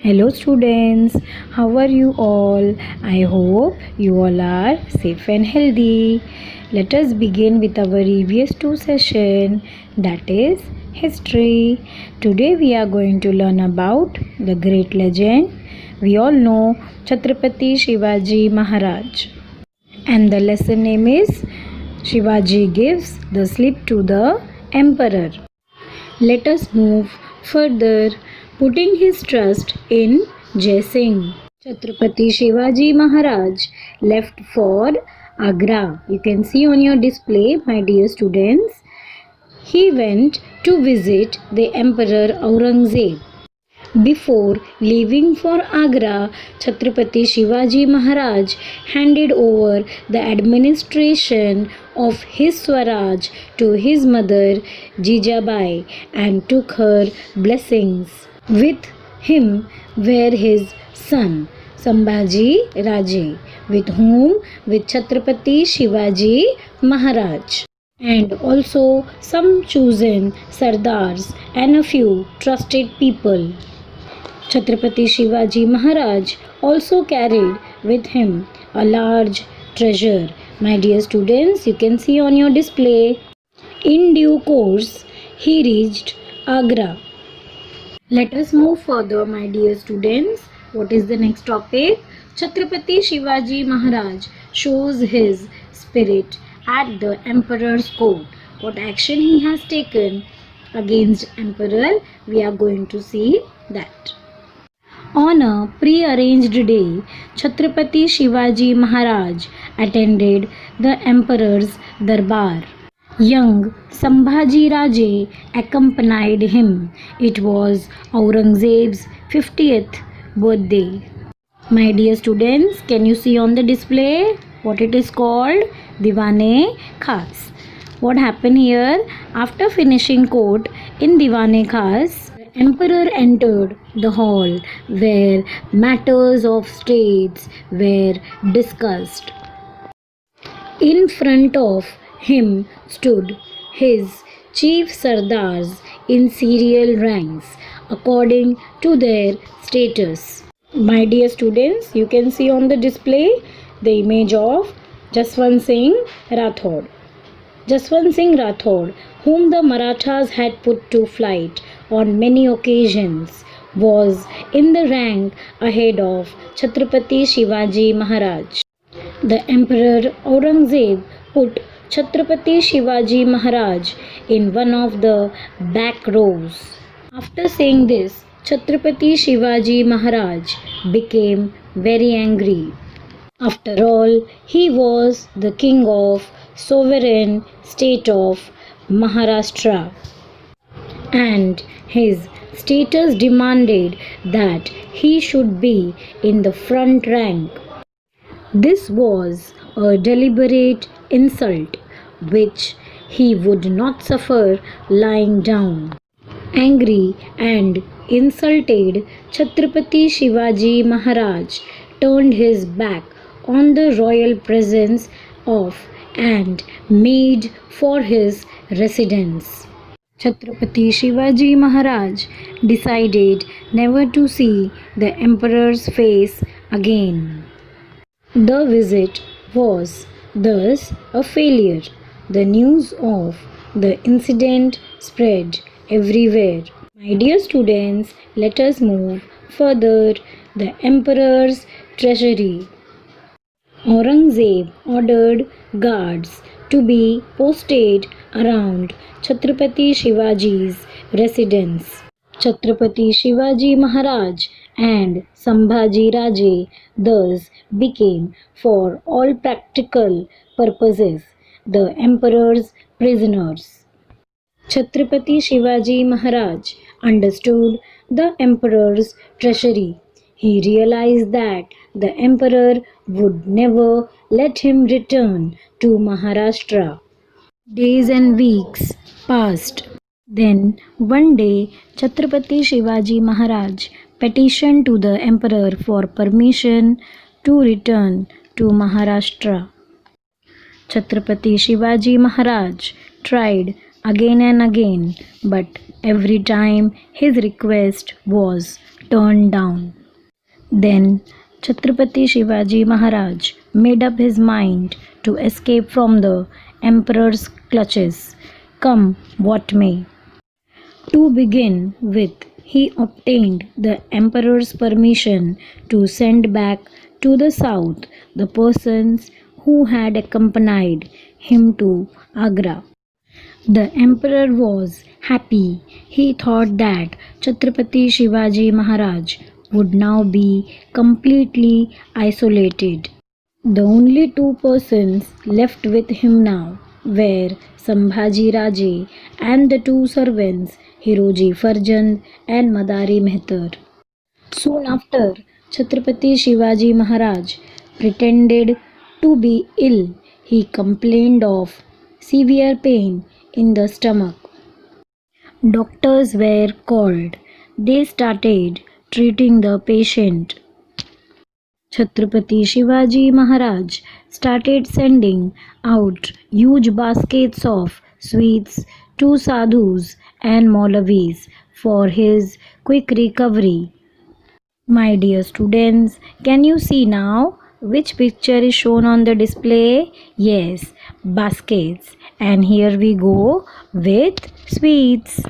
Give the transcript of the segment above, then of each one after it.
Hello students, how are you all? I hope you all are safe and healthy. Let us begin with our EVS-II session, that is history. Today we are going to learn about the great legend. We all know Chhatrapati Shivaji Maharaj. And the lesson name is Shivaji gives the slip to the emperor. Let us move further, putting his trust in Jai Singh. Chhatrapati Shivaji Maharaj left for Agra. You can see on your display, my dear students. He went to visit the Emperor Aurangzeb. Before leaving for Agra, Chhatrapati Shivaji Maharaj handed over the administration of his Swaraj to his mother Jijabai and took her blessings. With him were his son Sambhaji Raje, with Chhatrapati Shivaji Maharaj, and also some chosen Sardars and a few trusted people. Chhatrapati Shivaji Maharaj also carried with him a large treasure. My dear students, you can see on your display. In due course, he reached Agra. Let us move further, my dear students. What is the next topic? Chhatrapati Shivaji Maharaj shows his spirit at the emperor's court. What action he has taken against emperor, we are going to see that. On a pre-arranged day, Chhatrapati Shivaji Maharaj attended the emperor's darbar. Young Sambhaji Raje accompanied him. It was Aurangzeb's 50th birthday. My dear students, can you see on the display what it is called? Diwane Khas. What happened here? After finishing court in Diwane Khas, the emperor entered the hall where matters of states were discussed. In front of him stood his chief sardars in serial ranks according to their status. My dear students, you can see on the display the image of Jaswant Singh Rathod. Jaswant Singh Rathod, whom the Marathas had put to flight on many occasions, was in the rank ahead of Chhatrapati Shivaji Maharaj. The Emperor Aurangzeb put Chhatrapati Shivaji Maharaj in one of the back rows. After saying this, Chhatrapati Shivaji Maharaj became very angry. After all, he was the king of sovereign state of Maharashtra, and his status demanded that he should be in the front rank. This was a deliberate insult which he would not suffer lying down. Angry and insulted, Chhatrapati Shivaji Maharaj turned his back on the royal presence of and made for his residence. Chhatrapati Shivaji Maharaj decided never to see the emperor's face again. The visit was thus a failure. The news of the incident spread everywhere. My dear students, let us move further. The emperor's treasury. Aurangzeb ordered guards to be posted around Chhatrapati Shivaji's residence. Chhatrapati Shivaji Maharaj and Sambhaji Raje thus became, for all practical purposes, the emperor's prisoners. Chhatrapati Shivaji Maharaj understood the emperor's treachery. He realized that the emperor would never let him return to Maharashtra. Days and weeks passed. Then one day Chhatrapati Shivaji Maharaj petitioned to the emperor for permission to return to Maharashtra. Chhatrapati Shivaji Maharaj tried again and again, but every time his request was turned down. Then Chhatrapati Shivaji Maharaj made up his mind to escape from the emperor's clutches, come what may. To begin with, he obtained the emperor's permission to send back to the south the persons who had accompanied him to Agra. The emperor was happy. He thought that Chhatrapati Shivaji Maharaj would now be completely isolated. The only two persons left with him now were Sambhaji Raje and the two servants Hiroji Farjand and Madari Mehtar. Soon after, Chhatrapati Shivaji Maharaj pretended to be ill. He complained of severe pain in the stomach. Doctors were called. They started treating the patient. Chhatrapati Shivaji Maharaj started sending out huge baskets of sweets to sadhus and Maulavis for his quick recovery. My dear students, can you see now which picture is shown on the display? Yes, baskets. And here we go with sweets.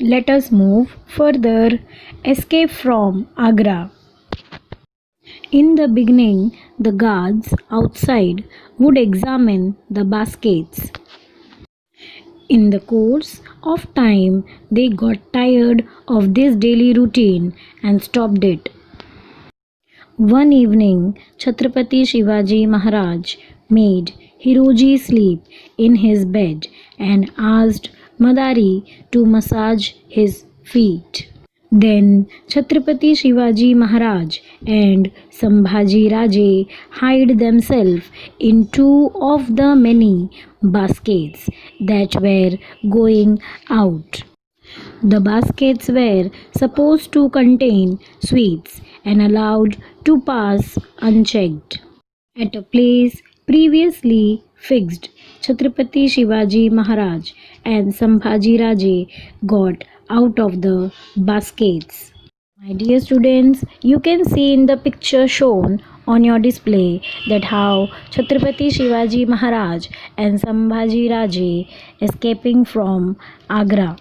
Let us move further. Escape from Agra. In the beginning, the guards outside would examine the baskets. In the course of time, they got tired of this daily routine and stopped it. One evening, Chhatrapati Shivaji Maharaj made Hiroji sleep in his bed and asked Madari to massage his feet. Then Chhatrapati Shivaji Maharaj and Sambhaji Raje hid themselves in two of the many baskets that were going out. The baskets were supposed to contain sweets and allowed to pass unchecked. At a place previously fixed, Chhatrapati Shivaji Maharaj and Sambhaji Raje got out of the baskets. My dear students, you can see in the picture shown on your display that how Chhatrapati Shivaji Maharaj and Sambhaji Raje escaping from Agra.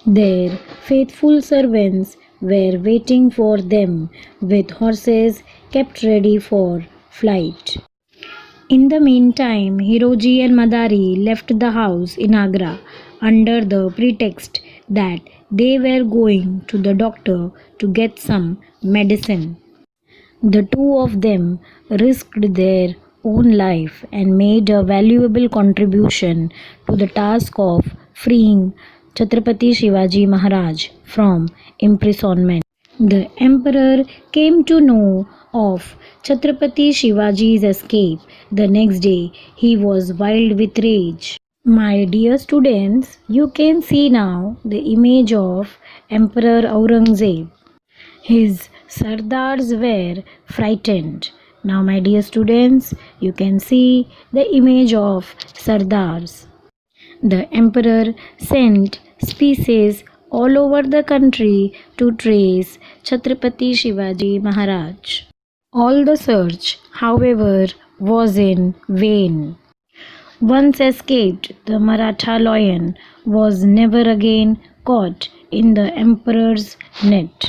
Their faithful servants were waiting for them with horses kept ready for flight. In the meantime, Hiroji and Madari left the house in Agra under the pretext that they were going to the doctor to get some medicine. The two of them risked their own life and made a valuable contribution to the task of freeing Chhatrapati Shivaji Maharaj from imprisonment. The emperor came to know of Chhatrapati Shivaji's escape. The next day, he was wild with rage. My dear students, you can see now the image of Emperor Aurangzeb. His Sardars were frightened. Now, my dear students, you can see the image of Sardars. The emperor sent spies all over the country to trace Chhatrapati Shivaji Maharaj. All the search, however, was in vain. Once escaped, the Maratha lion was never again caught in the emperor's net.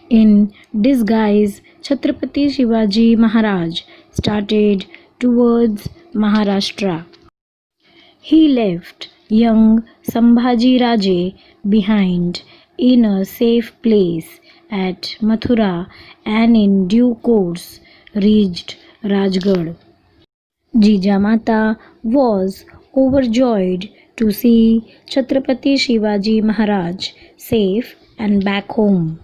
In disguise, Chhatrapati Shivaji Maharaj started towards Maharashtra. He left young Sambhaji Raje behind in a safe place at Mathura and in due course reached Rajgarh. Jijamata was overjoyed to see Chhatrapati Shivaji Maharaj safe and back home.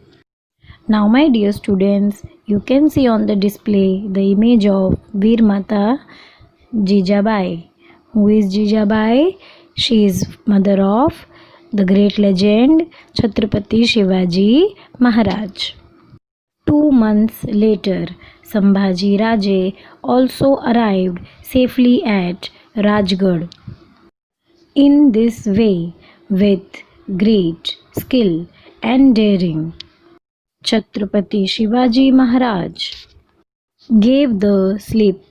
Now, my dear students, you can see on the display the image of Veer Mata Jijabai. Who is Jijabai? She is mother of the great legend Chhatrapati Shivaji Maharaj. 2 months later, Sambhaji Raje also arrived safely at Rajgarh. In this way, with great skill and daring, Chhatrapati Shivaji Maharaj gave the slip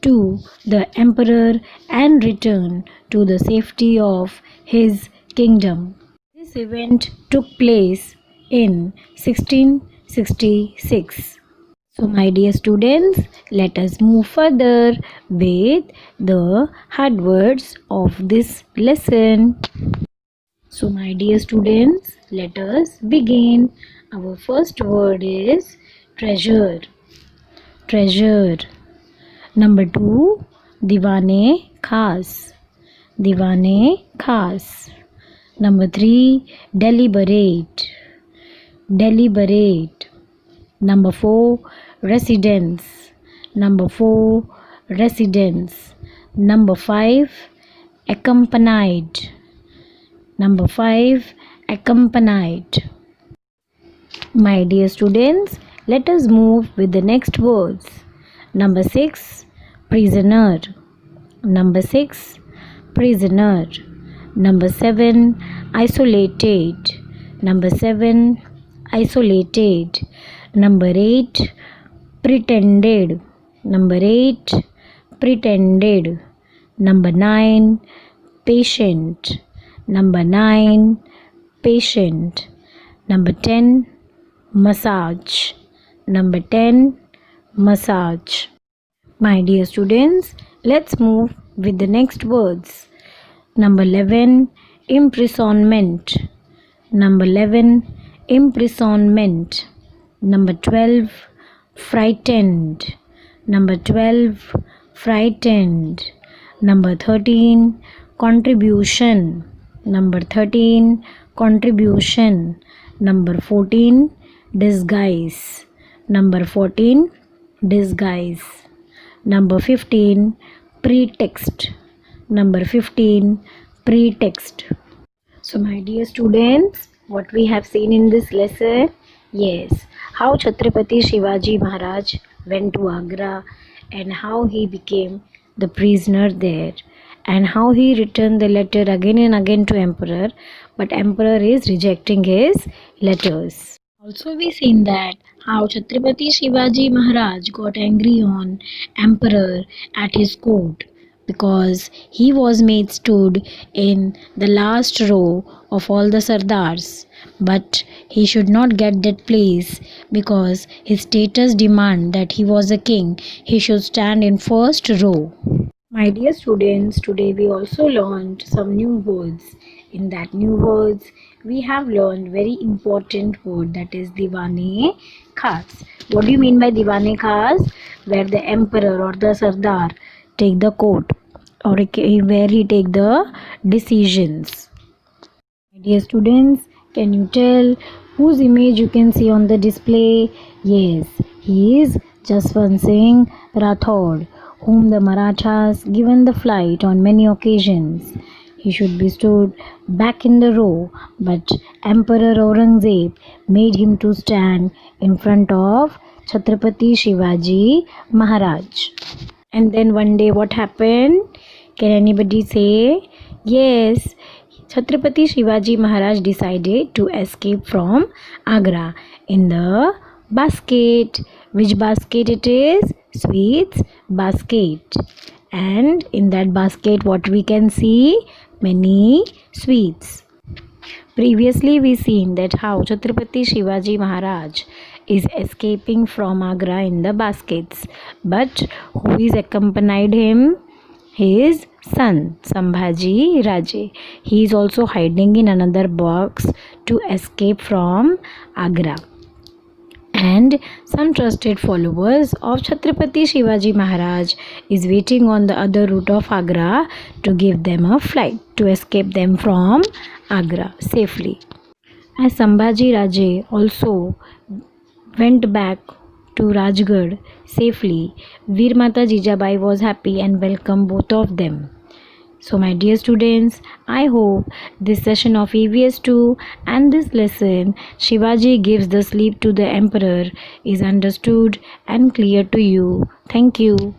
to the emperor and returned to the safety of his kingdom. This event took place in 1666. So, my dear students, let us move further with the hard words of this lesson. So, my dear students, let us begin. Our first word is treasure. Treasure. Number 2, Diwane Khas. Diwane Khas. Number 3, deliberate. Deliberate. Number 4, residence. Number 4, residence. Number 5, accompanied. Number 5, accompanied. My dear students, let us move with the next words. Number 6, prisoner. Number 6, prisoner. Number 7, isolated. Number 7, isolated. Number 8, pretended. Number 8, pretended. Number 9, patient. Number 9, patient. Number 10, massage. Number 10, massage. My dear students, let's move with the next words. Number 11, imprisonment. Number 11, imprisonment. Number 12, frightened. Number 12, frightened. Number 13, contribution. Number 13, contribution. Number 14, disguise. Number 14, disguise. Number 15, pretext. Number 15, pretext. So, my dear students, what we have seen in this lesson? Yes, how Chhatrapati Shivaji Maharaj went to Agra and how he became the prisoner there, and how he returned the letter again and again to emperor, but emperor is rejecting his letters. Also, we seen that how Chhatrapati Shivaji Maharaj got angry on emperor at his court because he was made stood in the last row of all the sardars, but he should not get that place because his status demand that he was a king, he should stand in first row. My dear students, today we also learned some new words. In that new words, we have learned very important word, that is Diwane Khas. What do you mean by Diwane Khas? Where the emperor or the sardar take the court, or where he take the decisions. My dear students, can you tell whose image you can see on the display? Yes, he is Jaswant Singh Rathod, whom the Marathas given the flight on many occasions. He should be stood back in the row, but Emperor Aurangzeb made him to stand in front of Chhatrapati Shivaji Maharaj. And then one day what happened? Can anybody say? Yes, Chhatrapati Shivaji Maharaj decided to escape from Agra in the basket. Which basket it is? Sweets basket. And in that basket what we can see? Many sweets. Previously we seen that how Chhatrapati Shivaji Maharaj is escaping from Agra in the baskets, but who is accompanied him? His son Sambhaji Raje. He is also hiding in another box to escape from Agra. And some trusted followers of Chhatrapati Shivaji Maharaj is waiting on the other route of Agra to give them a flight to escape them from Agra safely. As Sambhaji Raje also went back to Rajgarh safely, Veer Mata Jijabai was happy and welcomed both of them. So my dear students, I hope this session of EVS-II and this lesson Shivaji gives the sleep to the emperor is understood and clear to you. Thank you.